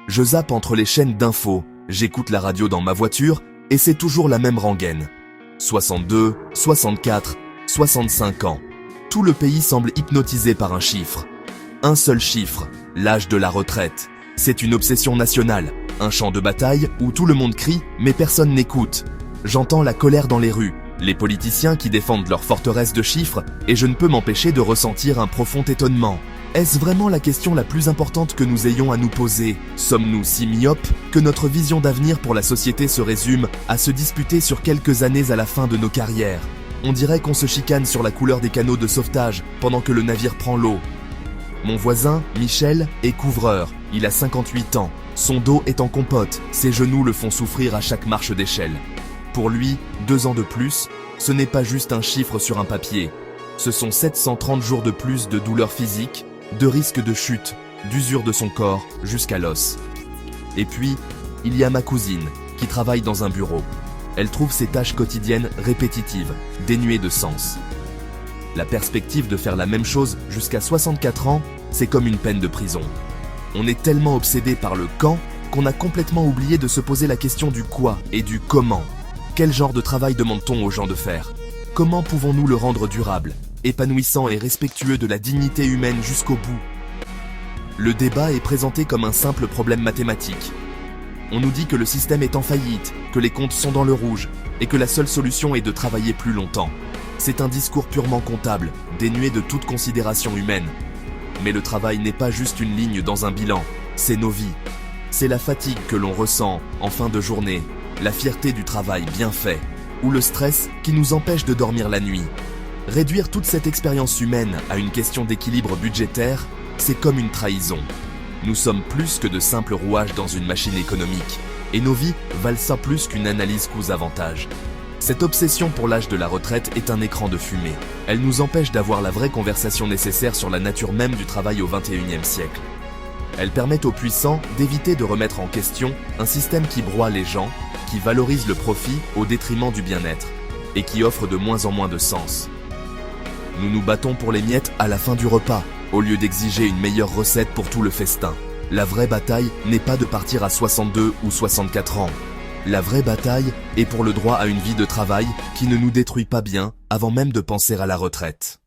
Je zappe entre les chaînes d'infos, j'écoute la radio dans ma voiture, et c'est toujours la même rengaine. 62, 64, 65 ans. Tout le pays semble hypnotisé par un chiffre. Un seul chiffre, l'âge de la retraite. C'est une obsession nationale, un champ de bataille où tout le monde crie, mais personne n'écoute. J'entends la colère dans les rues, les politiciens qui défendent leur forteresse de chiffres, et je ne peux m'empêcher de ressentir un profond étonnement. Est-ce vraiment la question la plus importante que nous ayons à nous poser? Sommes-nous si myopes que notre vision d'avenir pour la société se résume à se disputer sur quelques années à la fin de nos carrières? On dirait qu'on se chicane sur la couleur des canaux de sauvetage pendant que le navire prend l'eau. Mon voisin, Michel, est couvreur. Il a 58 ans. Son dos est en compote. Ses genoux le font souffrir à chaque marche d'échelle. Pour lui, 2 ans de plus, ce n'est pas juste un chiffre sur un papier. Ce sont 730 jours de plus de douleurs physiques, de risques de chute, d'usure de son corps jusqu'à l'os. Et puis, il y a ma cousine, qui travaille dans un bureau. Elle trouve ses tâches quotidiennes répétitives, dénuées de sens. La perspective de faire la même chose jusqu'à 64 ans, c'est comme une peine de prison. On est tellement obsédé par le quand qu'on a complètement oublié de se poser la question du quoi et du comment. Quel genre de travail demande-t-on aux gens de faire? Comment pouvons-nous le rendre durable, épanouissant et respectueux de la dignité humaine jusqu'au bout? Le débat est présenté comme un simple problème mathématique. On nous dit que le système est en faillite, que les comptes sont dans le rouge, et que la seule solution est de travailler plus longtemps. C'est un discours purement comptable, dénué de toute considération humaine. Mais le travail n'est pas juste une ligne dans un bilan, c'est nos vies. C'est la fatigue que l'on ressent en fin de journée, la fierté du travail bien fait, ou le stress qui nous empêche de dormir la nuit. Réduire toute cette expérience humaine à une question d'équilibre budgétaire, c'est comme une trahison. Nous sommes plus que de simples rouages dans une machine économique, et nos vies valent ça plus qu'une analyse coûts-avantages. Cette obsession pour l'âge de la retraite est un écran de fumée. Elle nous empêche d'avoir la vraie conversation nécessaire sur la nature même du travail au XXIe siècle. Elle permet aux puissants d'éviter de remettre en question un système qui broie les gens, qui valorise le profit au détriment du bien-être, et qui offre de moins en moins de sens. Nous nous battons pour les miettes à la fin du repas, au lieu d'exiger une meilleure recette pour tout le festin. La vraie bataille n'est pas de partir à 62 ou 64 ans. La vraie bataille est pour le droit à une vie de travail qui ne nous détruit pas bien avant même de penser à la retraite.